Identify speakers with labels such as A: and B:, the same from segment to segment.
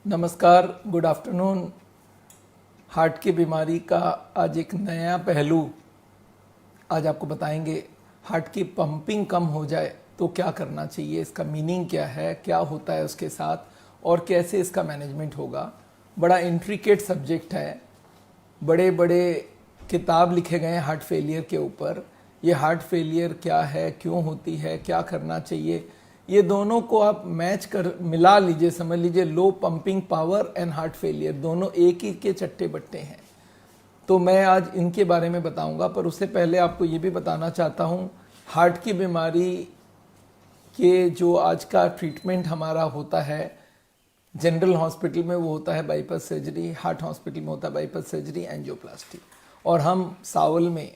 A: नमस्कार, good afternoon. Heart की बीमारी का आज एक नया पहलू आज आपको बताएंगे। हार्ट की पंपिंग कम हो जाए तो क्या करना चाहिए, इसका मीनिंग क्या है, क्या होता है उसके साथ और कैसे इसका मैनेजमेंट होगा। बड़ा इंट्रिकेट सब्जेक्ट है, बड़े बड़े किताब लिखे गए हैं हार्ट फेलियर के ऊपर। ये हार्ट फेलियर क्या है, क्यों होती है, क्या करना चाहिए, ये दोनों को आप मैच कर मिला लीजिए, समझ लीजिए low pumping power and heart failure दोनों एक ही के चट्टे बट्टे हैं। तो मैं आज इनके बारे में बताऊंगा, पर उससे पहले आपको ये भी बताना चाहता हूँ हार्ट की बीमारी के जो आज का ट्रीटमेंट हमारा होता है जनरल हॉस्पिटल में, वो होता है बाईपास सर्जरी। हार्ट हॉस्पिटल में होता है बाईपास सर्जरी, एंजियोप्लास्टी। और हम सावल में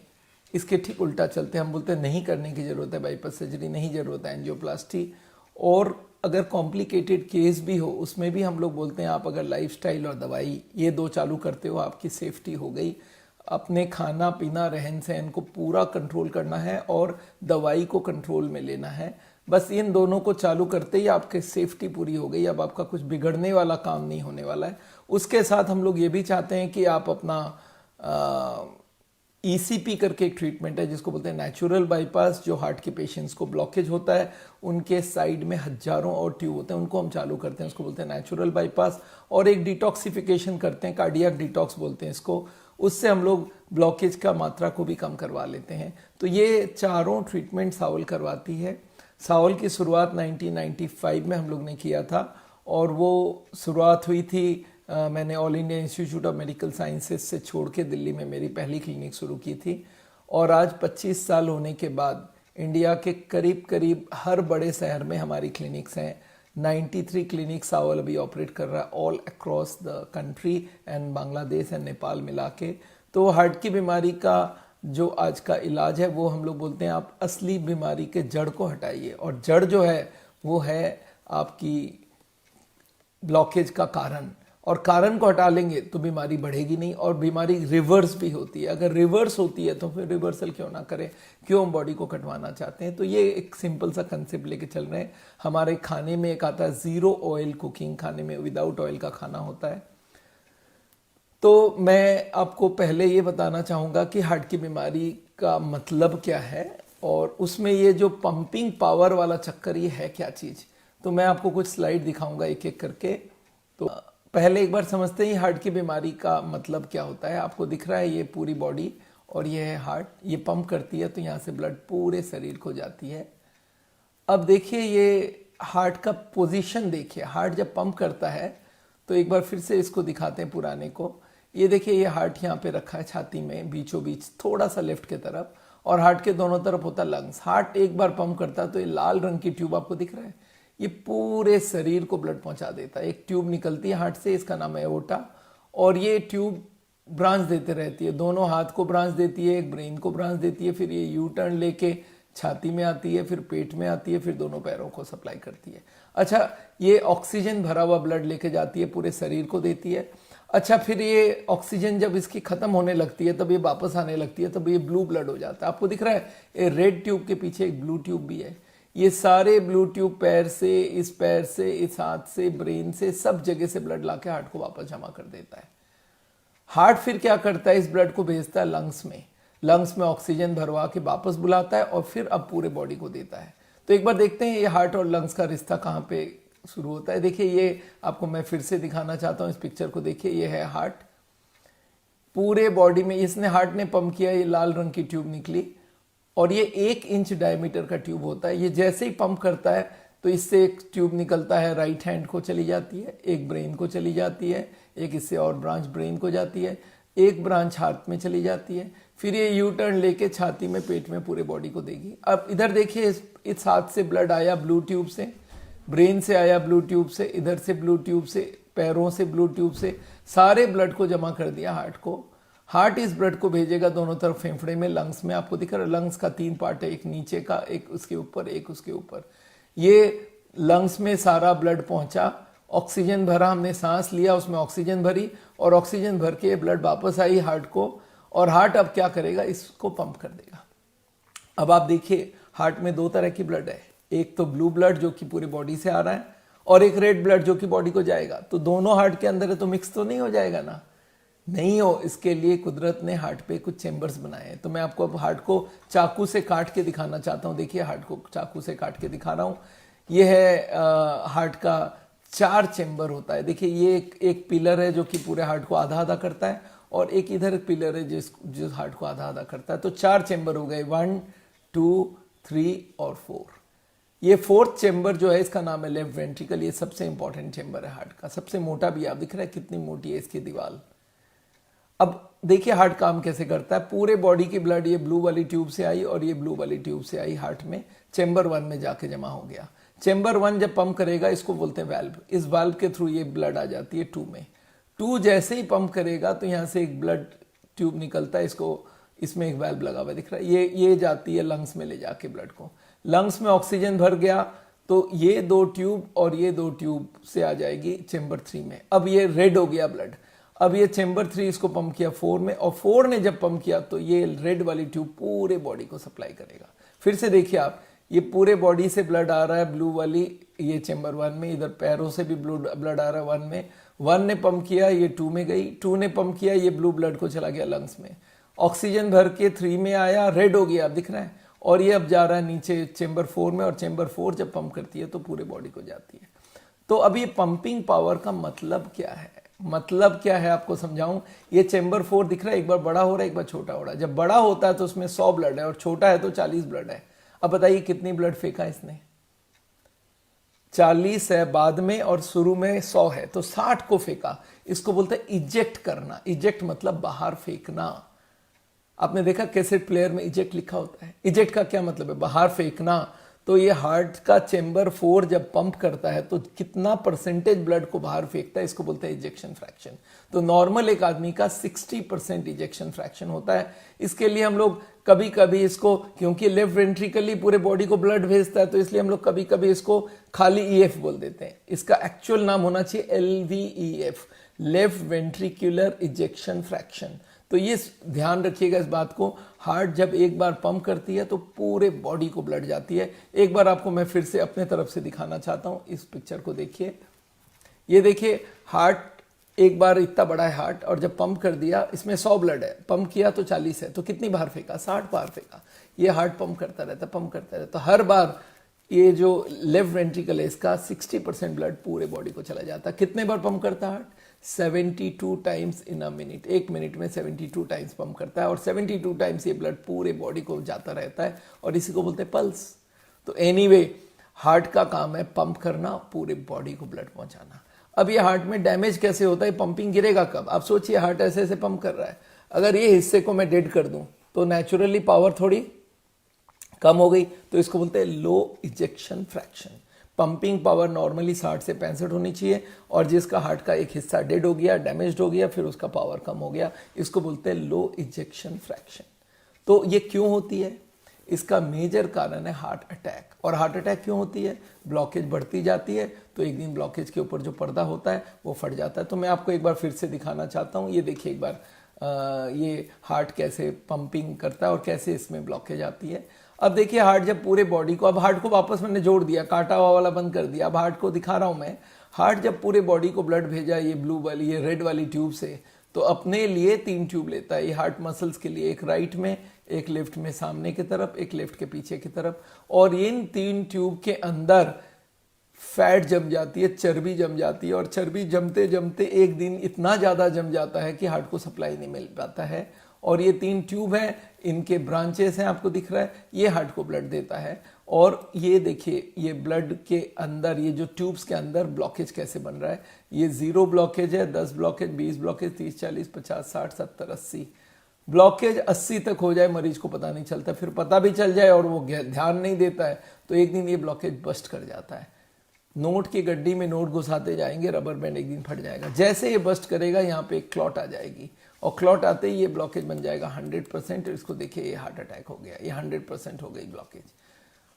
A: इसके ठीक उल्टा चलते हैं, हम बोलते हैं नहीं करने की ज़रूरत है बाईपास सर्जरी, नहीं ज़रूरत है एंजियोप्लास्टी। और अगर कॉम्प्लिकेटेड केस भी हो उसमें भी हम लोग बोलते हैं आप अगर लाइफस्टाइल और दवाई ये दो चालू करते हो आपकी सेफ्टी हो गई। अपने खाना पीना रहन सहन को पूरा कंट्रोल करना है और दवाई को कंट्रोल में लेना है। बस इन दोनों को चालू करते ही आपकी सेफ्टी पूरी हो गई। अब आपका कुछ बिगड़ने वाला काम नहीं होने वाला है। उसके साथ हम लोग ये भी चाहते हैं कि आप अपना ईसीपी करके एक ट्रीटमेंट है जिसको बोलते हैं नेचुरल बाईपास। जो हार्ट के पेशेंट्स को ब्लॉकेज होता है उनके साइड में हजारों और ट्यूब होते हैं, उनको हम चालू करते हैं, उसको बोलते हैं नेचुरल बाईपास। और एक डिटॉक्सिफिकेशन करते हैं, कार्डियक डिटॉक्स बोलते हैं इसको। उससे हम लोग ब्लॉकेज का मात्रा को भी कम करवा लेते हैं। तो ये चारों ट्रीटमेंट सावल करवाती है। सावल की शुरुआत 1995 में हम लोग ने किया था और वो शुरुआत हुई थी मैंने all India institute of medical sciences से छोड़ के दिल्ली में मेरी पहली क्लिनिक शुरू की थी। और आज 25 साल होने के बाद इंडिया के करीब करीब हर बड़े शहर में हमारी क्लिनिक्स हैं। 93 क्लिनिक सावल अभी ऑपरेट कर रहा है all across the country and Bangladesh and Nepal मिला के। तो हार्ट की बीमारी का जो आज का इलाज है वो हम लोग बोलते हैं आप असली बीमारी के जड़ को हटाइए। और जड़ जो है वो है आपकी ब्लॉकेज का कारण, और कारण को हटा लेंगे तो बीमारी बढ़ेगी नहीं। और बीमारी रिवर्स भी होती है, अगर रिवर्स होती है तो फिर रिवर्सल क्यों ना करें, क्यों बॉडी को कटवाना चाहते हैं। तो ये एक सिंपल सा कंसेप्ट लेके चल रहे हैं। हमारे खाने में एक आता है जीरो ऑयल कुकिंग, खाने में विदाउट ऑयल का खाना होता है। तो मैं आपको पहले ये बताना चाहूँगा कि हार्ट की बीमारी का मतलब क्या है और उसमें ये जो पंपिंग पावर वाला चक्कर ये है क्या चीज़। तो मैं आपको कुछ स्लाइड दिखाऊंगा एक एक करके। तो पहले एक बार समझते ही हार्ट की बीमारी का मतलब क्या होता है। आपको दिख रहा है ये पूरी बॉडी और ये है हार्ट, ये पंप करती है तो यहाँ से ब्लड पूरे शरीर को जाती है। अब देखिए ये हार्ट का पोजीशन देखिए, हार्ट जब पंप करता है तो एक बार फिर से इसको दिखाते हैं पुराने को। ये देखिए ये हार्ट यहाँ पे रखा है छाती में बीचों बीच थोड़ा सा लेफ्ट के तरफ, और हार्ट के दोनों तरफ होता है लंग्स। हार्ट एक बार पंप करता है तो ये लाल रंग की ट्यूब आपको दिख रहा है, ये पूरे शरीर को ब्लड पहुंचा देता है। एक ट्यूब निकलती है हार्ट से, इसका नाम है एओर्टा, और ये ट्यूब ब्रांच देते रहती है, दोनों हाथ को ब्रांच देती है, एक ब्रेन को ब्रांच देती है, फिर ये यू टर्न लेके छाती में आती है, फिर पेट में आती है, फिर दोनों पैरों को सप्लाई करती है। अच्छा, ये ऑक्सीजन भरा हुआ ब्लड लेके जाती है, पूरे शरीर को देती है। अच्छा, फिर ये ऑक्सीजन जब इसकी खत्म होने लगती है तब ये वापस आने लगती है, तब ये ब्लू ब्लड हो जाता है। आपको दिख रहा है ये रेड ट्यूब के पीछे एक ब्लू ट्यूब भी है। ये सारे ब्लू ट्यूब पैर से, इस पैर से, इस हाथ से, ब्रेन से, सब जगह से ब्लड लाके हार्ट को वापस जमा कर देता है। हार्ट फिर क्या करता है, इस ब्लड को भेजता है लंग्स में, लंग्स में ऑक्सीजन भरवा के वापस बुलाता है और फिर अब पूरे बॉडी को देता है। तो एक बार देखते हैं ये हार्ट और लंग्स का रिश्ता कहाँ पे शुरू होता है। देखिए ये आपको मैं फिर से दिखाना चाहता हूँ, इस पिक्चर को देखिए, ये है हार्ट पूरे बॉडी में। इसने हार्ट ने पंप किया, ये लाल रंग की ट्यूब निकली और ये 1 इंच डायमीटर का ट्यूब होता है। ये जैसे ही पंप करता है तो इससे एक ट्यूब निकलता है, राइट हैंड को चली जाती है, एक ब्रेन को चली जाती है, एक इससे और ब्रांच ब्रेन को जाती है, एक ब्रांच हार्ट में चली जाती है, फिर ये यू टर्न लेके छाती में, पेट में, पूरे बॉडी को देगी। अब इधर देखिए इस हाथ से ब्लड आया ब्लू ट्यूब से, ब्रेन से आया ब्लू ट्यूब से, इधर से ब्लू ट्यूब से, पैरों से ब्लू ट्यूब से, सारे ब्लड को जमा कर दिया हार्ट को। हार्ट इस ब्लड को भेजेगा दोनों तरफ, फेफड़े में, लंग्स में। आपको दिख रहा है लंग्स का 3 पार्ट है, एक नीचे का, एक उसके ऊपर, एक उसके ऊपर। ये लंग्स में सारा ब्लड पहुंचा, ऑक्सीजन भरा, हमने सांस लिया, उसमें ऑक्सीजन भरी और ऑक्सीजन भर के ब्लड वापस आई हार्ट को, और हार्ट अब क्या करेगा, इसको पंप कर देगा। अब आप देखिए हार्ट में 2 तरह की ब्लड है, एक तो ब्लू ब्लड जो कि पूरी बॉडी से आ रहा है, और एक रेड ब्लड जो कि बॉडी को जाएगा, तो दोनों हार्ट के अंदर है तो मिक्स तो नहीं हो जाएगा ना, नहीं हो। इसके लिए कुदरत ने हार्ट पे कुछ चेंबर्स बनाए हैं। तो मैं आपको अब हार्ट को चाकू से काट के दिखाना चाहता हूँ। देखिए हार्ट को चाकू से काट के दिखा रहा हूँ। ये है हार्ट का 4 चेंबर होता है। देखिए ये एक पिलर है जो कि पूरे हार्ट को आधा आधा करता है, और एक इधर एक पिलर है जो हार्ट को आधा आधा करता है। तो 4 चेंबर हो गए, 1 2 3 और 4। ये 4th चेंबर जो है इसका नाम है लेफ्ट वेंट्रिकल। ये सबसे इंपॉर्टेंट चेंबर है हार्ट का, सबसे मोटा भी। आप दिख रहा है कितनी मोटी है इसकी दीवार। अब देखिए हार्ट काम कैसे करता है। पूरे बॉडी की ब्लड ये ब्लू वाली ट्यूब से आई और ये ब्लू वाली ट्यूब से आई हार्ट में, चेंबर 1 में जाके जमा हो गया। चेंबर 1 जब पंप करेगा, इसको बोलते हैं वाल्व। इस वाल्व के थ्रू ये ब्लड आ जाती है 2 में। 2 जैसे ही पंप करेगा तो यहाँ से एक ब्लड ट्यूब निकलता है, इसमें एक वाल्व लगा हुआ दिख रहा है। ये जाती है लंग्स में ले जाके ब्लड को। लंग्स में ऑक्सीजन भर गया तो ये 2 ट्यूब और ये 2 ट्यूब से आ जाएगी चेंबर 3 में। अब ये रेड हो गया ब्लड। अब ये चेंबर 3 इसको पंप किया 4 में, और 4 ने जब पंप किया तो ये रेड वाली ट्यूब पूरे बॉडी को सप्लाई करेगा। फिर से देखिए आप, ये पूरे बॉडी से ब्लड आ रहा है ब्लू वाली, ये चेंबर 1 में। इधर पैरों से भी ब्लड आ रहा है 1 में। 1 ने पंप किया, ये 2 में गई। 2 ने पंप किया, ये ब्लू ब्लड को चला गया लंग्स में। ऑक्सीजन भर के 3 में आया, रेड हो गया, आप दिख रहा है। और ये अब जा रहा है नीचे चेंबर 4 में, और चेंबर 4 जब पंप करती है तो पूरे बॉडी को जाती है। तो अब ये पंपिंग पावर का मतलब क्या है, मतलब क्या है आपको समझाऊं। ये चेंबर 4 दिख रहा है, एक बार बड़ा हो रहा है, एक बार छोटा हो रहा है। जब बड़ा होता है तो उसमें 100 ब्लड है, और छोटा है तो 40 ब्लड है। अब बताइए कितनी ब्लड फेंका इसने, 40 है बाद में और शुरू में 100 है, तो 60 को फेंका। इसको बोलते हैं इजेक्ट करना। इजेक्ट मतलब बाहर फेंकना। आपने देखा कैसेट प्लेयर में इजेक्ट लिखा होता है। इजेक्ट का क्या मतलब है, बाहर फेंकना। तो ये हार्ट का चेंबर 4 जब पंप करता है तो कितना परसेंटेज ब्लड को बाहर फेंकता है, इसको बोलते हैं इजेक्शन फ्रैक्शन। तो नॉर्मल एक आदमी का 60% इजेक्शन फ्रैक्शन होता है। इसके लिए हम लोग कभी कभी इसको, क्योंकि लेफ्ट वेंट्रिकली पूरे बॉडी को ब्लड भेजता है, तो इसलिए हम लोग कभी कभी इसको खाली ईएफ बोल देते हैं। इसका एक्चुअल नाम होना चाहिए एलवीईएफ, लेफ्ट वेंट्रिकुलर इजेक्शन फ्रैक्शन। तो ये ध्यान रखिएगा इस बात को, हार्ट जब एक बार पंप करती है तो पूरे बॉडी को ब्लड जाती है। एक बार आपको मैं फिर से अपने तरफ से दिखाना चाहता हूं। इस पिक्चर को देखिए, ये देखिए हार्ट एक बार इतना बड़ा है हार्ट, और जब पंप कर दिया, इसमें 100 ब्लड है, पंप किया तो 40 है, तो कितनी बार फेंका, 60 बार फेंका। ये हार्ट पंप करता रहता, पंप करता रहता। हर बार ये जो लेफ्ट वेंट्रिकल है इसका 60% ब्लड पूरे बॉडी को चला जाता है। कितने बार पंप करता है heart, 72 times in a minute. 1 minute में 72 टाइम्स पंप करता है, और 72 टाइम्स ये ब्लड पूरे बॉडी को जाता रहता है, और इसी को बोलते हैं पल्स। तो एनीवे हार्ट का काम है पंप करना, पूरे बॉडी को ब्लड पहुंचाना। अब ये हार्ट में डैमेज कैसे होता है, पंपिंग गिरेगा कब। आप सोचिए हार्ट ऐसे ऐसे पंप कर रहा है, अगर ये हिस्से को मैं डेड कर दूं तो नेचुरली पावर थोड़ी कम हो गई, तो इसको बोलते हैं low ejection fraction. Pumping power normally 60 से 65 होनी चाहिए, और जिसका हार्ट का एक हिस्सा डेड हो गया, डैमेज्ड हो गया, फिर उसका पावर कम हो गया, इसको बोलते हैं लो इजेक्शन फ्रैक्शन। तो ये क्यों होती है, इसका मेजर कारण है हार्ट अटैक। और हार्ट अटैक क्यों होती है, ब्लॉकेज बढ़ती जाती है, तो एक दिन ब्लॉकेज के ऊपर जो पर्दा होता है वो फट जाता है। तो मैं आपको एक बार फिर से दिखाना चाहता हूँ। ये देखिए एक बार ये हार्ट कैसे पंपिंग करता है और कैसे इसमें ब्लॉकेज आती है। अब देखिए हार्ट जब पूरे बॉडी को, अब हार्ट को वापस मैंने जोड़ दिया, काटा हुआ वाला बंद कर दिया, अब हार्ट को दिखा रहा हूं मैं। हार्ट जब पूरे बॉडी को ब्लड भेजा ये ब्लू वाली, ये रेड वाली ट्यूब से, तो अपने लिए 3 ट्यूब लेता है ये हार्ट मसल्स के लिए, एक राइट में, एक लेफ्ट में सामने की तरफ, एक लेफ्ट के पीछे की तरफ। और इन 3 ट्यूब के अंदर फैट जम जाती है, चर्बी जम जाती है, और चर्बी जमते जमते एक दिन इतना ज्यादा जम जाता है कि हार्ट को सप्लाई नहीं मिल पाता है। और ये 3 ट्यूब हैं, इनके ब्रांचेस हैं, आपको दिख रहा है, ये हार्ट को ब्लड देता है। और ये देखिए ये ब्लड के अंदर, ये जो ट्यूब्स के अंदर ब्लॉकेज कैसे बन रहा है। ये 0 ब्लॉकेज है, 10 ब्लॉकेज, 20 ब्लॉकेज, 30, 40, 50, 60, 70, 80 ब्लॉकेज 80 तक हो जाए, मरीज को पता नहीं चलता। फिर पता भी चल जाए और वो ध्यान नहीं देता है, तो एक दिन ये ब्लॉकेज बस्ट कर जाता है। नोट की गड्डी में नोट घुसाते जाएंगे, रबर बैंड एक दिन फट जाएगा। जैसे ये बस्ट करेगा यहाँ पे एक क्लॉट आ जाएगी, और क्लॉट आते ही ये ब्लॉकेज बन जाएगा 100%। इसको देखिए ये हार्ट अटैक हो गया, ये 100% हो गई ब्लॉकेज।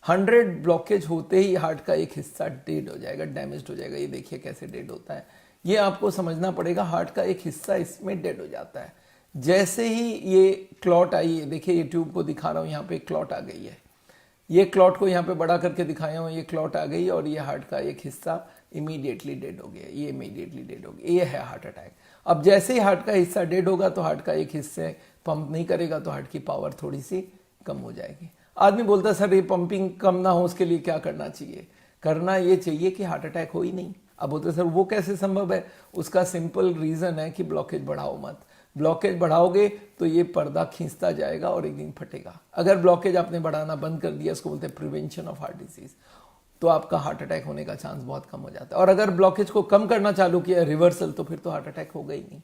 A: 100 ब्लॉकेज होते ही हार्ट का एक हिस्सा डेड हो जाएगा, डैमेज हो जाएगा। ये देखिए कैसे डेड होता है, ये आपको समझना पड़ेगा। हार्ट का एक हिस्सा इसमें डेड हो जाता है। जैसे ही ये क्लॉट आई है, देखिए ये ट्यूब को दिखा रहा हूँ, यहाँ पे एक क्लॉट आ गई है, ये क्लॉट को यहाँ पे बड़ा करके दिखाया हूँ, ये क्लॉट आ गई और ये हार्ट का एक हिस्सा इमीडिएटली डेड हो गया, ये इमीडिएटली डेड हो गया, ये है हार्ट अटैक। अब जैसे ही हार्ट का हिस्सा डेड होगा तो हार्ट का एक हिस्से पंप नहीं करेगा तो हार्ट की पावर थोड़ी सी कम हो जाएगी। आदमी बोलता है सर ये पंपिंग कम ना हो उसके लिए क्या करना चाहिए? करना ये चाहिए कि हार्ट अटैक हो ही नहीं। अब बोलते सर वो कैसे संभव है? उसका सिंपल रीजन है कि ब्लॉकेज बढ़ाओ मत। ब्लॉकेज बढ़ाओगे तो ये पर्दा खींचता जाएगा और एक दिन फटेगा। अगर ब्लॉकेज आपने बढ़ाना बंद कर दिया, इसको बोलते हैं प्रिवेंशन ऑफ हार्ट डिजीज, तो आपका हार्ट अटैक होने का चांस बहुत कम हो जाता है। और अगर ब्लॉकेज को कम करना चालू किया रिवर्सल, तो फिर तो हार्ट अटैक होगा ही नहीं।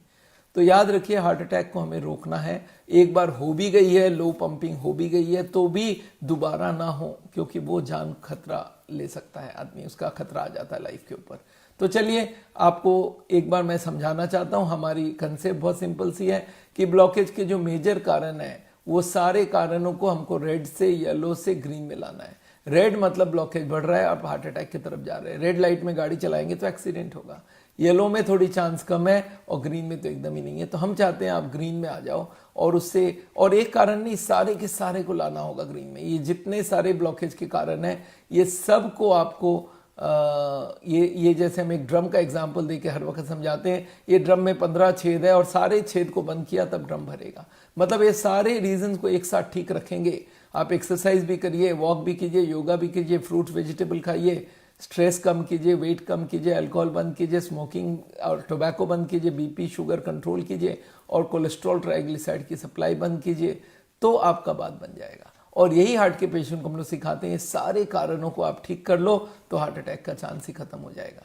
A: तो याद रखिए हार्ट अटैक को हमें रोकना है। एक बार हो भी गई है, लो पंपिंग हो भी गई है, तो भी दोबारा ना हो, क्योंकि वो जान खतरा ले सकता है आदमी, उसका खतरा आ जाता है लाइफ के ऊपर। तो चलिए आपको एक बार मैं समझाना चाहता हूं। हमारी कंसेप्ट बहुत सिंपल सी है कि ब्लॉकेज के जो मेजर कारण है वो सारे कारणों को हमको रेड से येलो से ग्रीन में लाना है। रेड मतलब ब्लॉकेज बढ़ रहा है, आप हार्ट अटैक की तरफ जा रहे हैं। रेड लाइट में गाड़ी चलाएंगे तो एक्सीडेंट होगा, येलो में थोड़ी चांस कम है और ग्रीन में तो एकदम ही नहीं है। तो हम चाहते हैं आप ग्रीन में आ जाओ और उससे, और एक कारण नहीं, सारे के सारे को लाना होगा ग्रीन में। ये जितने सारे ब्लॉकेज के कारण है ये सब को आपको ये जैसे हम एक ड्रम का एग्जांपल देके हर वक्त समझाते हैं, ये ड्रम में 15 छेद है और सारे छेद को बंद किया तब ड्रम भरेगा। मतलब ये सारे रीजंस को एक साथ ठीक रखेंगे। आप एक्सरसाइज भी करिए, वॉक भी कीजिए, योगा भी कीजिए, फ्रूट वेजिटेबल खाइए, स्ट्रेस कम कीजिए, वेट कम कीजिए, अल्कोहल बंद कीजिए, स्मोकिंग और टोबैको बंद कीजिए, बीपी शुगर कंट्रोल कीजिए और कोलेस्ट्रॉल ट्राइग्लिसराइड की सप्लाई बंद कीजिए, तो आपका बात बन जाएगा। और यही हार्ट के पेशेंट को हम लोग सिखाते हैं, सारे कारणों को आप ठीक कर लो तो हार्ट अटैक का चांस ही खत्म हो जाएगा।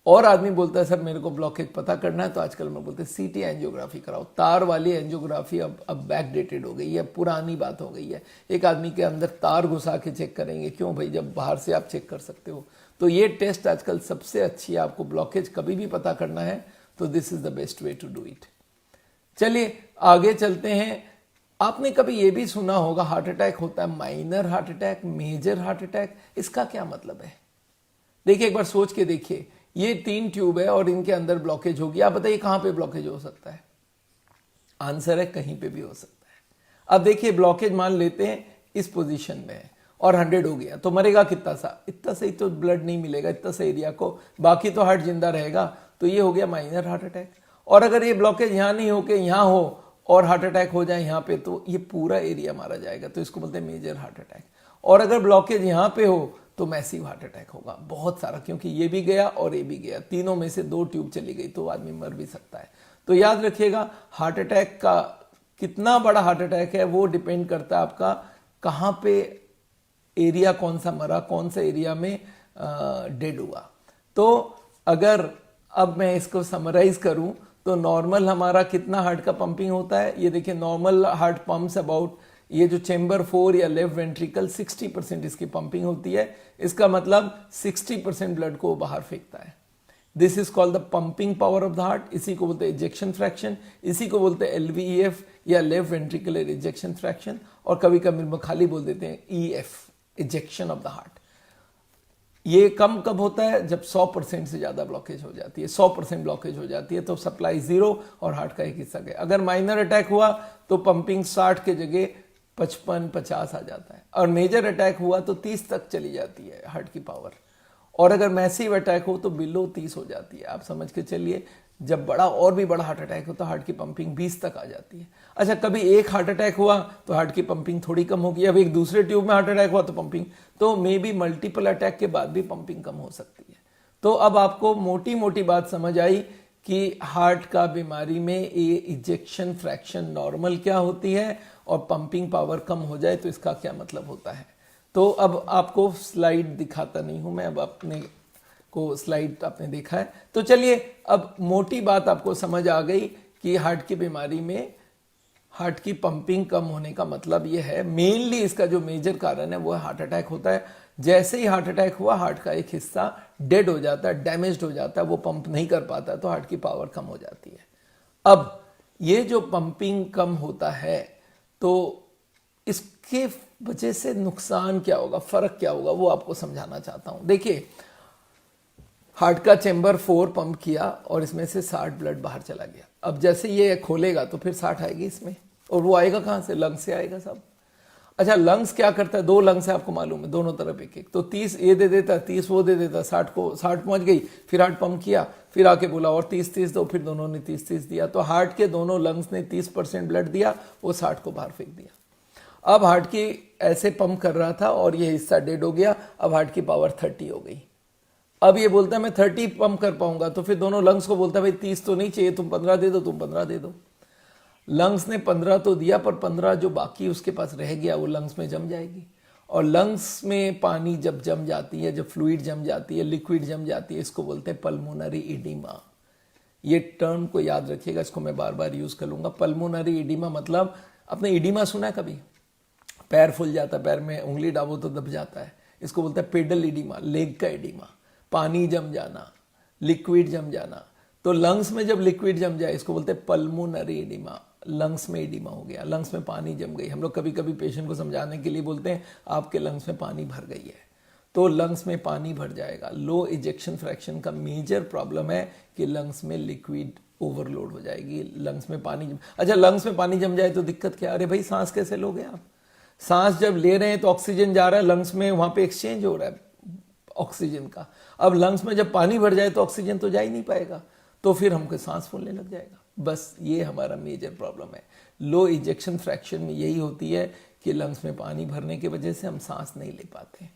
A: और आदमी बोलता है सर मेरे को ब्लॉकेज पता करना है, तो आजकल मैं बोलते हैं सीटी एंजियोग्राफी कराओ। तार वाली एंजियोग्राफी अब बैकडेटेड हो गई है, पुरानी बात हो गई है। एक आदमी के अंदर तार घुसा के चेक करेंगे, क्यों भाई, जब बाहर से आप चेक कर सकते हो। तो ये टेस्ट आजकल सबसे अच्छी है। आपको ब्लॉकेज कभी भी पता करना है तो this is the best way to do it. चलिए आगे चलते हैं। आपने कभी ये भी सुना होगा हार्ट अटैक होता है minor heart attack, major heart attack. इसका क्या मतलब है? देखिए एक बार सोच के देखिए, ये 3 ट्यूब है और इनके अंदर ब्लॉकेज होगी। आप बताइए कहां पे ब्लॉकेज हो सकता है? आंसर है कहीं पे भी हो सकता है। अब देखिए ब्लॉकेज मान लेते हैं इस पोजीशन में है और 100 हो गया, तो मरेगा कितना सा? इतना सही तो ब्लड नहीं मिलेगा, इतना सा एरिया को, बाकी तो हार्ट जिंदा रहेगा। तो ये हो गया माइनर हार्ट अटैक। और अगर ये ब्लॉकेज यहां नहीं होके यहां हो और हार्ट अटैक हो जाए यहाँ पे, तो ये पूरा एरिया मारा जाएगा, तो इसको बोलते हैं मेजर हार्ट अटैक। और अगर ब्लॉकेज यहाँ पे हो तो मैसिव हार्ट अटैक होगा, बहुत सारा, क्योंकि ये भी गया और ये भी गया, तीनों में से 2 ट्यूब चली गई तो आदमी मर भी सकता है। तो याद रखिएगा हार्ट अटैक का कितना बड़ा हार्ट अटैक है वो डिपेंड करता है आपका कहाँ पे एरिया, कौन सा मरा, कौन सा एरिया में डेड हुआ। तो अगर अब मैं इसको समराइज करूं तो नॉर्मल हमारा कितना हार्ट का पंपिंग होता है, ये देखिए नॉर्मल हार्ट पंप्स अबाउट, ये जो चेंबर 4 या लेफ्ट वेंट्रिकल 60% इसकी पंपिंग होती है। इसका मतलब 60% ब्लड को बाहर फेंकता है। This is called the pumping power of the heart. इसी को बोलते हैं इजेक्शन फ्रैक्शन, इसी को बोलते हैं LVEF या लेफ्ट वेंट्रिकुलर इजेक्शन फ्रैक्शन, और कभी कभी खाली बोल देते हैं EF, ejection of the heart. ये कम कब होता है? जब 100% से ज्यादा ब्लॉकेज हो जाती है। 100% ब्लॉकेज हो जाती है तो सप्लाई 0 और हार्ट का एक हिस्सा गया। अगर माइनर अटैक हुआ तो पंपिंग 60 के जगह 55-50 आ जाता है, और मेजर अटैक हुआ तो 30 तक चली जाती है हार्ट की पावर। और अगर मैसिव अटैक हो तो बिलो 30 हो जाती है। आप समझ के चलिए, जब बड़ा और भी बड़ा हार्ट अटैक हो तो हार्ट की पंपिंग 20 तक आ जाती है। अच्छा, कभी एक हार्ट अटैक हुआ तो हार्ट की पंपिंग थोड़ी कम होगी, अब एक दूसरे ट्यूब में हार्ट अटैक हुआ तो पंपिंग, तो मे बी मल्टीपल अटैक के बाद भी पंपिंग कम हो सकती है। तो अब आपको मोटी मोटी बात समझ आई कि हार्ट का बीमारी में ये इजेक्शन फ्रैक्शन नॉर्मल क्या होती है और पंपिंग पावर कम हो जाए तो इसका क्या मतलब होता है। तो अब आपको स्लाइड दिखाता नहीं हूं मैं, अब अपने को स्लाइड आपने देखा है। तो चलिए अब मोटी बात आपको समझ आ गई कि हार्ट की बीमारी में हार्ट की पंपिंग कम होने का मतलब यह है, मेनली इसका जो मेजर कारण है वो हार्ट अटैक होता है। जैसे ही हार्ट अटैक हुआ हार्ट का एक हिस्सा डेड हो जाता है, डैमेज्ड हो जाता है, वो पंप नहीं कर पाता, तो हार्ट की पावर कम हो जाती है। अब ये जो पंपिंग कम होता है तो इसके वजह से नुकसान क्या होगा, फर्क क्या होगा, वो आपको समझाना चाहता हूं। देखिए हार्ट का चेंबर 4 पंप किया और इसमें से 60 ब्लड बाहर चला गया। अब जैसे ये खोलेगा तो फिर 60 आएगी इसमें, और वो आएगा कहां से? लंग से आएगा सब। अच्छा, लंग्स क्या करता है, 2 लंग्स है आपको मालूम है, दोनों तरफ एक एक, तो 30 ये दे देता, 30 वो दे देता, 60 पहुंच गई, फिर हार्ट पंप किया, फिर आके बोला और 30 दो, फिर दोनों ने 30 दिया, तो हार्ट के दोनों लंग्स ने 30% ब्लड दिया, वो 60 को बाहर फेंक दिया। अब हार्ट की ऐसे पंप कर रहा था और ये हिस्सा डेड हो गया, अब हार्ट की पावर 30 हो गई। अब ये बोलता है मैं 30 पंप कर पाऊंगा, तो फिर दोनों लंग्स को बोलता है भाई 30 तो नहीं चाहिए, तुम 15 दे दो, तुम 15 दे दो। लंग्स ने 15 तो दिया, पर 15 जो बाकी उसके पास रह गया वो लंग्स में जम जाएगी, और लंग्स में पानी जब जम जाती है, जब फ्लूइड जम जाती है, लिक्विड जम जाती है, इसको बोलते हैं पल्मोनरी एडिमा। ये टर्म को याद रखिएगा, इसको मैं बार बार यूज कर लूंगा। पल्मोनरी एडिमा मतलब, आपने एडिमा सुना है कभी? पैर फूल जाता है, पैर में उंगली डालो तो दब जाता है, इसको बोलते हैं पेडल एडिमा, लेग का एडिमा। पानी जम जाना, लिक्विड जम जाना, तो लंग्स में जब लिक्विड जम जाए इसको बोलते हैं पल्मोनरी एडिमा। लंग्स में एडिमा हो गया, लंग्स में पानी जम गई। हम लोग कभी कभी पेशेंट को समझाने के लिए बोलते हैं आपके लंग्स में पानी भर गई है, तो लंग्स में पानी भर जाएगा। लो इजेक्शन फ्रैक्शन का मेजर प्रॉब्लम है कि लंग्स में लिक्विड ओवरलोड हो जाएगी, लंग्स में पानी अच्छा, लंग्स में पानी जम जाए तो दिक्कत क्या? अरे भाई सांस कैसे लोगे आप? सांस जब ले रहे हैं तो ऑक्सीजन जा रहा है लंग्स में, वहां पे एक्सचेंज हो रहा है ऑक्सीजन का। अब लंग्स में जब पानी भर जाए तो ऑक्सीजन तो जा ही नहीं पाएगा, तो फिर हमको सांस फूलने लग जाएगा। बस ये हमारा मेजर प्रॉब्लम है। लो इजेक्शन फ्रैक्शन में यही होती है कि लंग्स में पानी भरने की वजह से हम सांस नहीं ले पाते।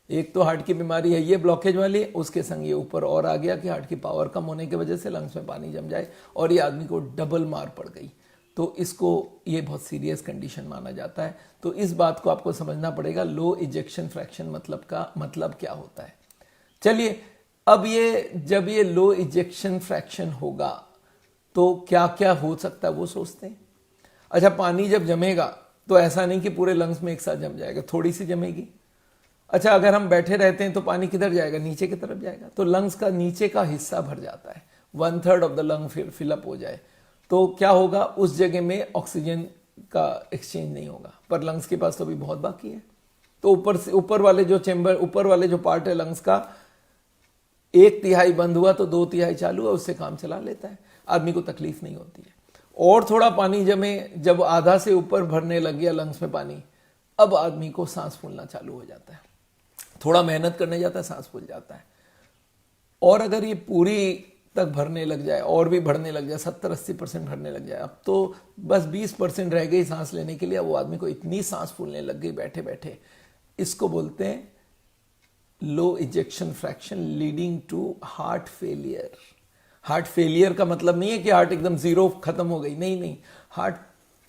A: एक तो हार्ट की बीमारी है ये ब्लॉकेज वाली, उसके संग ये ऊपर और आ गया कि हार्ट की पावर कम होने की वजह से लंग्स में पानी जम जाए और ये आदमी को डबल मार पड़ गई, तो इसको ये बहुत सीरियस कंडीशन माना जाता है। तो इस बात को आपको समझना पड़ेगा, लो इजेक्शन फ्रैक्शन मतलब क्या होता है। चलिए, अब ये जब ये लो इजेक्शन फ्रैक्शन होगा तो क्या क्या हो सकता है वो सोचते हैं। अच्छा, पानी जब जमेगा तो ऐसा नहीं कि पूरे लंग्स में एक साथ जम जाएगा, थोड़ी सी जमेगी। अच्छा, अगर हम बैठे रहते हैं तो पानी किधर जाएगा? नीचे की तरफ जाएगा, तो लंग्स का नीचे का हिस्सा भर जाता है, 1/3 ऑफ द लंग फिलअप हो जाए तो क्या होगा? उस जगह में ऑक्सीजन का एक्सचेंज नहीं होगा, पर लंग्स के पास तो अभी बहुत बाकी है। तो ऊपर वाले जो चेंबर, ऊपर वाले जो पार्ट है लंग्स का, 1/3 बंद हुआ तो 2/3 चालू है, उससे काम चला लेता है, आदमी को तकलीफ नहीं होती है। और थोड़ा पानी जमे, जब आधा से ऊपर भरने लग गया लंग्स में पानी, अब आदमी को सांस फूलना चालू हो जाता है, थोड़ा मेहनत करने जाता है सांस फूल जाता है। और अगर ये पूरी तक भरने लग जाए और भी भरने लग जाए, 70-80% भरने लग जाए, अब तो बस 20% रह गई सांस लेने के लिए, वो आदमी को इतनी सांस फूलने लग गई बैठे बैठे, इसको बोलते हैं low ejection fraction leading to heart failure. Heart failure का मतलब नहीं है कि हार्ट एकदम जीरो खत्म हो गई, नहीं, हार्ट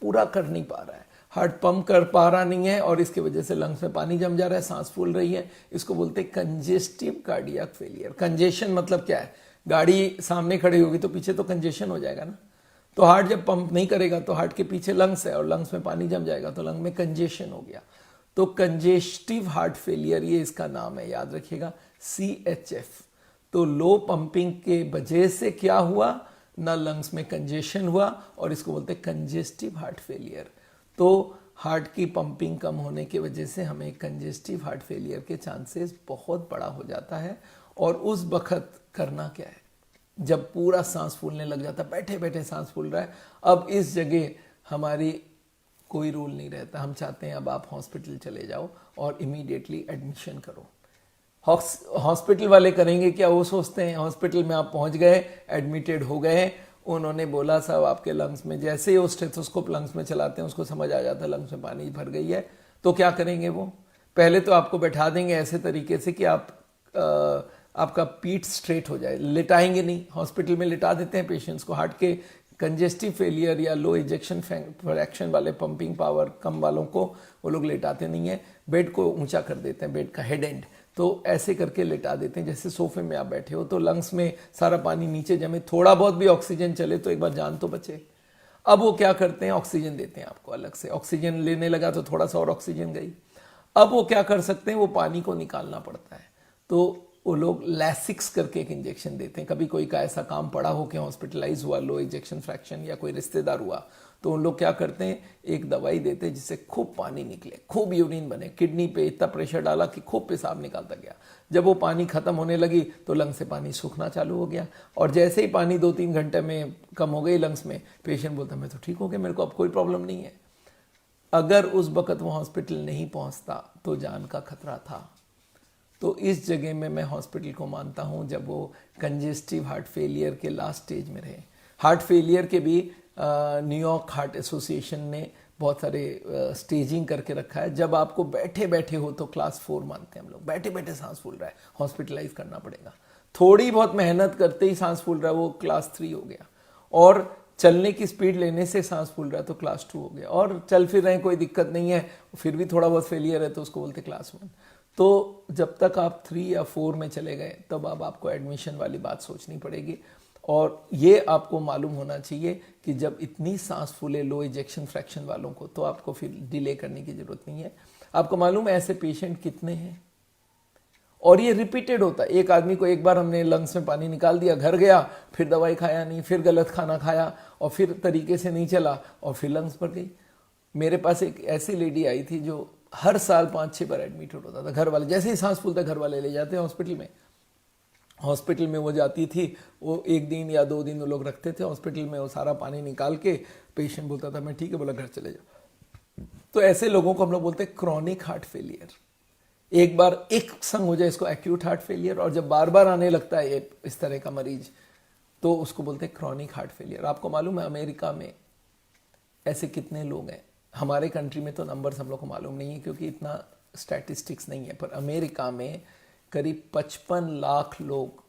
A: पूरा कर नहीं पा रहा है, हार्ट पंप कर पा रहा नहीं है और इसकी वजह से लंग्स में पानी जम जा रहा है, सांस फूल रही है, इसको बोलते हैं कंजेस्टिव कार्डियक फेलियर। कंजेशन मतलब क्या है? गाड़ी सामने खड़ी होगी तो पीछे तो कंजेशन हो जाएगा ना, तो हार्ट जब पंप नहीं करेगा तो हार्ट के पीछे लंग्स है और लंग्स में पानी जम जाएगा तो लंग में कंजेशन हो गया, तो कंजेस्टिव हार्ट फेलियर ये इसका नाम है, याद रखिएगा, CHF। तो लो पंपिंग के वजह से क्या हुआ ना, लंग्स में कंजेशन हुआ और इसको बोलते हैं कंजेस्टिव हार्ट फेलियर। तो हार्ट की पंपिंग कम होने की वजह से हमें कंजेस्टिव हार्ट फेलियर के चांसेस बहुत बड़ा हो जाता है। और उस वक्त करना क्या है? जब पूरा सांस फूलने लग जाता है, बैठे बैठे सांस फूल रहा है, अब इस जगह हमारी कोई रूल नहीं रहता, हम चाहते हैं अब आप हॉस्पिटल चले जाओ और इमीडिएटली एडमिशन करो। हॉस्पिटल वाले करेंगे क्या? वो सोचते हैं हॉस्पिटल में आप पहुंच गए, एडमिटेड हो गए, उन्होंने बोला साहब आपके लंग्स में, जैसे ही वो स्टेथोस्कोप लंग्स में चलाते हैं उसको समझ आ जाता है लंग्स में पानी भर गई है, तो क्या करेंगे वो? पहले तो आपको बैठा देंगे ऐसे तरीके से कि आपका पीठ स्ट्रेट हो जाए, लिटाएंगे नहीं। हॉस्पिटल में लिटा देते हैं पेशेंट्स को, हार्ट के कंजेस्टिव फेलियर या लो इजेक्शन फ्रैक्शन वाले, पंपिंग पावर कम वालों को वो लोग लेटाते नहीं है, बेड को ऊंचा कर देते हैं, बेड का हेड एंड, तो ऐसे करके लिटा देते हैं जैसे सोफे में आप बैठे हो, तो लंग्स में सारा पानी नीचे जमे, थोड़ा बहुत भी ऑक्सीजन चले तो एक बार जान तो बचे। अब वो क्या करते हैं? ऑक्सीजन देते हैं आपको अलग से, ऑक्सीजन लेने लगा तो थोड़ा सा और ऑक्सीजन गई। अब वो क्या कर सकते हैं? वो पानी को निकालना पड़ता है, तो वो लोग लैसिक्स करके एक इंजेक्शन देते हैं। कभी कोई का ऐसा काम पड़ा हो कि हॉस्पिटलाइज हुआ लो इंजेक्शन फ्रैक्शन, या कोई रिश्तेदार हुआ, तो उन लोग क्या करते हैं, एक दवाई देते हैं जिससे खूब पानी निकले, खूब यूरिन बने, किडनी पे इतना प्रेशर डाला कि खूब पेशाब निकालता गया। जब वो पानी खत्म होने लगी तो लंग्स से पानी सूखना चालू हो गया, और जैसे ही पानी 2-3 घंटे में कम हो गई लंग्स में, पेशेंट बोलता मैं तो ठीक हो गया, मेरे को अब कोई प्रॉब्लम नहीं है। अगर उस वक्त वो हॉस्पिटल नहीं पहुंचता तो जान का खतरा था। तो इस जगह में मैं हॉस्पिटल को मानता हूं जब वो कंजेस्टिव हार्ट फेलियर के लास्ट स्टेज में रहे। हार्ट फेलियर के भी न्यूयॉर्क हार्ट एसोसिएशन ने बहुत सारे स्टेजिंग करके रखा है। जब आपको बैठे बैठे हो तो क्लास 4 मानते हैं हम लोग, बैठे बैठे सांस फूल रहा है, हॉस्पिटलाइज करना पड़ेगा। थोड़ी बहुत मेहनत करते ही सांस फूल रहा है, वो क्लास 3 हो गया। और चलने की स्पीड लेने से सांस फूल रहा है तो क्लास 2 हो गया। और चल फिर रहे हैं, कोई दिक्कत नहीं है, फिर भी थोड़ा बहुत फेलियर है तो उसको बोलते क्लास 1। तो जब तक आप 3 या 4 में चले गए तब अब आपको एडमिशन वाली बात सोचनी पड़ेगी। और ये आपको मालूम होना चाहिए कि जब इतनी सांस फूले लो इजेक्शन फ्रैक्शन वालों को, तो आपको फिर डिले करने की जरूरत नहीं है। आपको मालूम है ऐसे पेशेंट कितने हैं, और ये रिपीटेड होता है। एक आदमी को एक बार हमने लंग्स में पानी निकाल दिया, घर गया, फिर दवाई खाया नहीं, फिर गलत खाना खाया और फिर तरीके से नहीं चला और फिर लंग्स भर गई। मेरे पास एक ऐसी लेडी आई थी जो हर साल 5-6 बार एडमिट होता था। घर वाले जैसे ही सांस फूलता घर वाले ले जाते हैं हॉस्पिटल में। हॉस्पिटल में वो जाती थी, वो 1 दिन या 2 दिन वो लोग रखते थे हॉस्पिटल में। वो सारा पानी निकाल के पेशेंट बोलता था मैं ठीक है, बोला घर चले जाओ। तो ऐसे लोगों को हम लोग बोलते हैं क्रॉनिक हार्ट फेलियर। एक बार एक संग हो जाए इसको एक्यूट हार्ट फेलियर, और जब बार बार आने लगता है इस तरह का मरीज तो उसको बोलते हैं क्रॉनिक हार्ट फेलियर। आपको मालूम है अमेरिका में ऐसे कितने लोग हैं? हमारे कंट्री में तो नंबर्स हम लोग को मालूम नहीं है क्योंकि इतना स्टैटिस्टिक्स नहीं है, पर अमेरिका में करीब 55 लाख लोग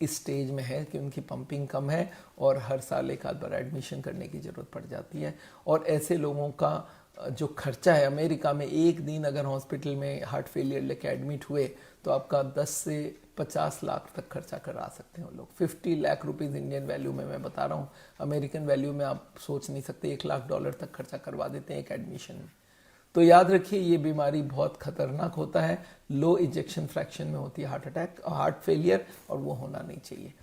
A: इस स्टेज में है कि उनकी पंपिंग कम है और हर साल एक आध बार एडमिशन करने की ज़रूरत पड़ जाती है। और ऐसे लोगों का जो खर्चा है अमेरिका में, एक दिन अगर हॉस्पिटल में हार्ट फेलियर लेके एडमिट हुए तो आपका 10 से 50 लाख तक खर्चा करा सकते हैं वो लोग। 50 लाख रुपीज़ इंडियन वैल्यू में मैं बता रहा हूँ, अमेरिकन वैल्यू में आप सोच नहीं सकते, $1 लाख तक खर्चा करवा देते हैं एक एडमिशन में। तो याद रखिए ये बीमारी बहुत खतरनाक होता है, लो इजेक्शन फ्रैक्शन में होती है हार्ट अटैक और हार्ट फेलियर, और वो होना नहीं चाहिए।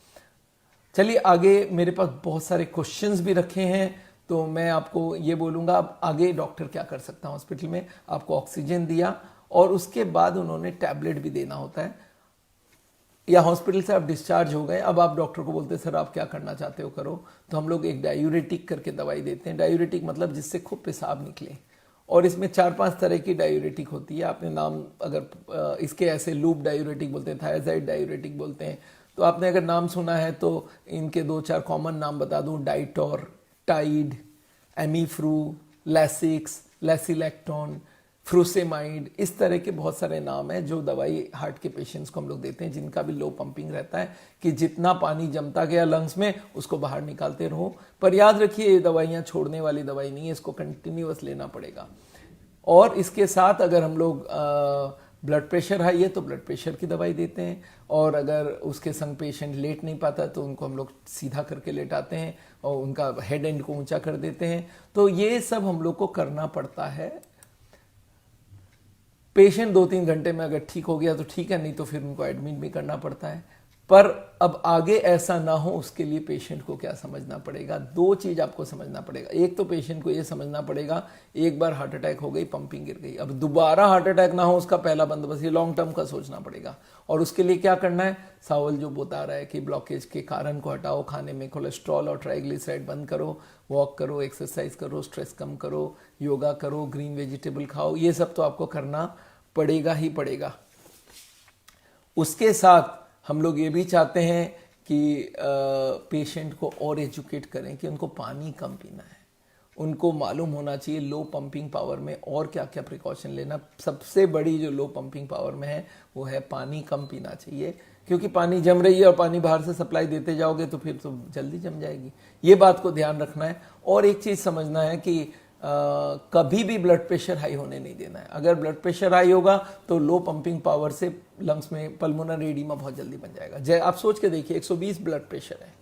A: चलिए आगे, मेरे पास बहुत सारे क्वेश्चंस भी रखे हैं तो मैं आपको ये बोलूँगा अब आगे डॉक्टर क्या कर सकता है हॉस्पिटल में। आपको ऑक्सीजन दिया और उसके बाद उन्होंने टैबलेट भी देना होता है, या हॉस्पिटल से आप डिस्चार्ज हो गए, अब आप डॉक्टर को बोलते हैं सर आप क्या करना चाहते हो करो, तो हम लोग एक डायूरेटिक करके दवाई देते हैं। डायूरेटिक मतलब जिससे खूब पेशाब निकले, और इसमें 4-5 तरह की डायूरेटिक होती है। आपने नाम अगर इसके ऐसे लूप डायूरेटिक बोलते हैं, थायराइड डायूरेटिक बोलते हैं, तो आपने अगर नाम सुना है तो इनके 2-4 कॉमन नाम बता दूं, डाइटोर, टाइड, एमीफ्रू, लैसिक्स, लैसिलेक्टोन, फ्रूसेमाइड, इस तरह के बहुत सारे नाम हैं जो दवाई हार्ट के पेशेंट्स को हम लोग देते हैं जिनका भी लो पंपिंग रहता है कि जितना पानी जमता गया लंग्स में उसको बाहर निकालते रहो। पर याद रखिए ये दवाइयाँ छोड़ने वाली दवाई नहीं है, इसको कंटिन्यूअस लेना पड़ेगा। और इसके साथ अगर हम लोग ब्लड प्रेशर हाई है तो ब्लड प्रेशर की दवाई देते हैं, और अगर उसके संग पेशेंट लेट नहीं पाता तो उनको हम लोग सीधा करके लेटाते हैं और उनका हेड एंड को ऊंचा कर देते हैं। तो ये सब हम लोग को करना पड़ता है। पेशेंट 2-3 घंटे में अगर ठीक हो गया तो ठीक है, नहीं तो फिर उनको एडमिट भी करना पड़ता है। पर अब आगे ऐसा ना हो उसके लिए पेशेंट को क्या समझना पड़ेगा? 2 चीज़ आपको समझना पड़ेगा। एक तो पेशेंट को ये समझना पड़ेगा एक बार हार्ट अटैक हो गई, पंपिंग गिर गई, अब दोबारा हार्ट अटैक ना हो उसका पहला बंदोबस्त ये लॉन्ग टर्म का सोचना पड़ेगा। और उसके लिए क्या करना है? सावल जो बता रहा है कि ब्लॉकेज के कारण को हटाओ, खाने में कोलेस्ट्रॉल और ट्राइग्लिसराइड बंद करो, वॉक करो, एक्सरसाइज करो, स्ट्रेस कम करो, योगा करो, ग्रीन वेजिटेबल खाओ, ये सब तो आपको करना पड़ेगा ही पड़ेगा। उसके साथ हम लोग ये भी चाहते हैं कि पेशेंट को और एजुकेट करें कि उनको पानी कम पीना है। उनको मालूम होना चाहिए लो पंपिंग पावर में और क्या क्या प्रिकॉशन लेना। सबसे बड़ी जो लो पंपिंग पावर में है वो है पानी कम पीना चाहिए, क्योंकि पानी जम रही है और पानी बाहर से सप्लाई देते जाओगे तो फिर तो जल्दी जम जाएगी। ये बात को ध्यान रखना है। और एक चीज़ समझना है कि कभी भी ब्लड प्रेशर हाई होने नहीं देना है। अगर ब्लड प्रेशर हाई होगा तो लो पंपिंग पावर से लंग्स में पल्मोनरी एडिमा बहुत जल्दी बन जाएगा। आप सोच के देखिए 120 ब्लड प्रेशर है,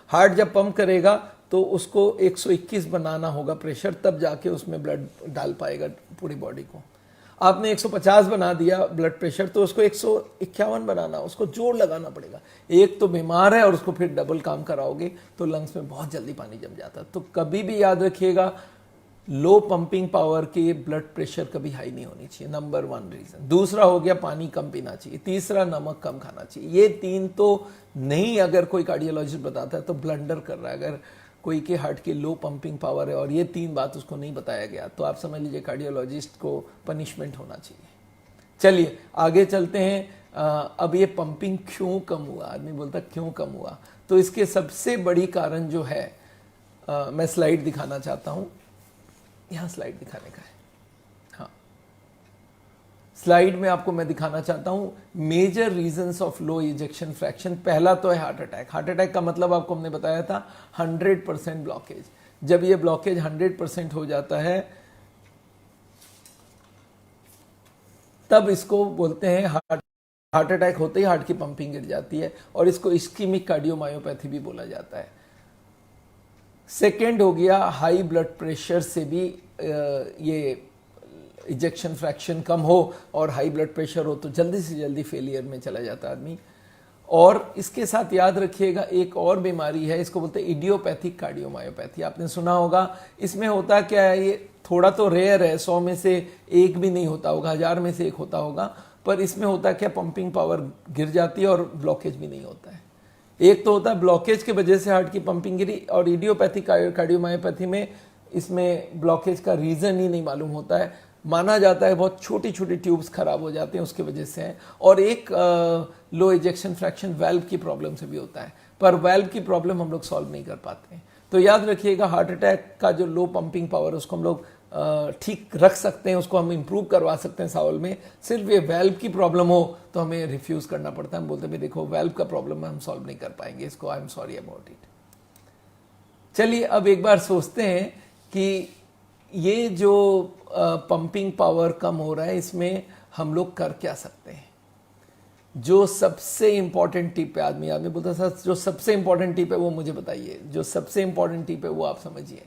A: हार्ट जब पंप करेगा तो उसको 121 बनाना होगा प्रेशर, तब जाके उसमें ब्लड डाल पाएगा पूरी बॉडी को। आपने 150 बना दिया ब्लड प्रेशर तो उसको 151 बनाना, उसको जोर लगाना पड़ेगा। एक तो बीमार है और उसको फिर डबल काम कराओगे तो लंग्स में बहुत जल्दी पानी जम जाता है। तो कभी भी याद रखिएगा लो पंपिंग पावर के ब्लड प्रेशर कभी हाई नहीं होनी चाहिए, नंबर 1 रीजन। दूसरा हो गया पानी कम पीना चाहिए, तीसरा नमक कम खाना चाहिए। ये 3 तो नहीं, अगर कोई कार्डियोलॉजिस्ट बताता है तो ब्लंडर कर रहा है। अगर कोई के हार्ट की लो पंपिंग पावर है, और ये 3 बात उसको नहीं बताया गया, तो आप समझ लीजिए कार्डियोलॉजिस्ट को पनिशमेंट होना चाहिए। चलिए आगे चलते हैं। अब ये पंपिंग क्यों कम हुआ, आदमी बोलता क्यों कम हुआ, तो इसके सबसे बड़ी कारण जो है, मैं स्लाइड दिखाना चाहता हूं, यहां स्लाइड दिखाने का है। हाँ, स्लाइड में आपको मैं दिखाना चाहता हूं major reasons of low ejection fraction. पहला तो है हार्ट अटैक। हार्ट अटैक का मतलब आपको हमने बताया था 100% ब्लॉकेज। जब ये ब्लॉकेज 100% हो जाता है तब इसको बोलते हैं हार्ट अटैक होते ही हार्ट की पंपिंग गिर जाती है, और इसको इस्कीमिक कार्डियोमायोपैथी भी बोला जाता है। सेकेंड हो गया हाई ब्लड प्रेशर से भी ये इजेक्शन फ्रैक्शन कम हो, और हाई ब्लड प्रेशर हो तो जल्दी से जल्दी फेलियर में चला जाता आदमी। और इसके साथ याद रखिएगा एक और बीमारी है, इसको बोलते हैं इडियोपैथिक कार्डियोमायोपैथी। आपने सुना होगा। इसमें होता क्या है, ये थोड़ा तो रेयर है, 100 में से एक भी नहीं होता होगा, 1000 में से एक होता होगा, पर इसमें होता क्या, पंपिंग पावर गिर जाती है और ब्लॉकेज भी नहीं होता है। एक तो होता है ब्लॉकेज की वजह से हार्ट की पंपिंग गिरी, और इडियोपैथिक कार्डियोमायोपैथी में इसमें ब्लॉकेज का रीजन ही नहीं मालूम होता है। माना जाता है बहुत छोटी छोटी ट्यूब्स खराब हो जाते हैं उसके वजह से है, और एक लो इजेक्शन फ्रैक्शन वाल्व की प्रॉब्लम से भी होता है, पर वाल्व की प्रॉब्लम हम लोग सॉल्व नहीं कर पाते हैं। तो याद रखिएगा हार्ट अटैक का जो लो पंपिंग पावर उसको हम लोग ठीक रख सकते हैं, उसको हम इंप्रूव करवा सकते हैं सॉल्व में। सिर्फ ये वाल्व की प्रॉब्लम हो तो हमें रिफ्यूज करना पड़ता है, हम बोलते हैं देखो वाल्व का प्रॉब्लम है, हम सॉल्व नहीं कर पाएंगे इसको, I am sorry about it. चलिए अब एक बार सोचते हैं कि ये जो पंपिंग पावर कम हो रहा है इसमें हम लोग कर क्या सकते हैं। जो सबसे इंपॉर्टेंट टिप है, आदमी बोलता है सर जो सबसे इंपॉर्टेंट टिप है वो मुझे बताइए। जो सबसे इंपॉर्टेंट टिप है वो आप समझिए,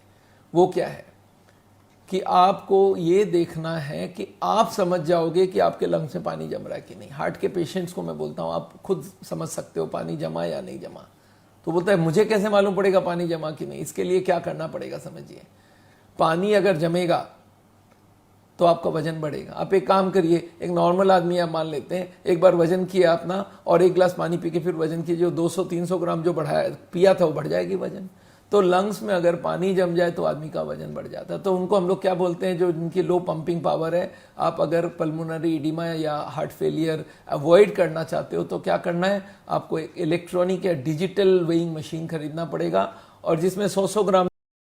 A: वो क्या है कि आपको ये देखना है कि आप समझ जाओगे कि आपके लंग्स में पानी जम रहा है कि नहीं। हार्ट के पेशेंट्स को मैं बोलता हूँ आप खुद समझ सकते हो पानी जमा या नहीं जमा। तो बोलता है मुझे कैसे मालूम पड़ेगा पानी जमा कि नहीं, इसके लिए क्या करना पड़ेगा समझिए। पानी अगर जमेगा तो आपका वजन बढ़ेगा। आप एक काम करिए, एक नॉर्मल आदमी आप मान लेते हैं, एक बार वजन किया अपना और एक गिलास पानी पी के फिर वजन कीजिए, 200-300 ग्राम जो बढ़ाया पिया था वो बढ़ जाएगी वजन। तो लंग्स में अगर पानी जम जाए तो आदमी का वजन बढ़ जाता है। तो उनको हम लोग क्या बोलते हैं, जो जिनकी लो पंपिंग पावर है, आप अगर पल्मोनरी इडिमा या हार्ट फेलियर अवॉइड करना चाहते हो तो क्या करना है, आपको एक इलेक्ट्रॉनिक या डिजिटल वेइंग मशीन खरीदना पड़ेगा, और जिसमें 100-100 ग्राम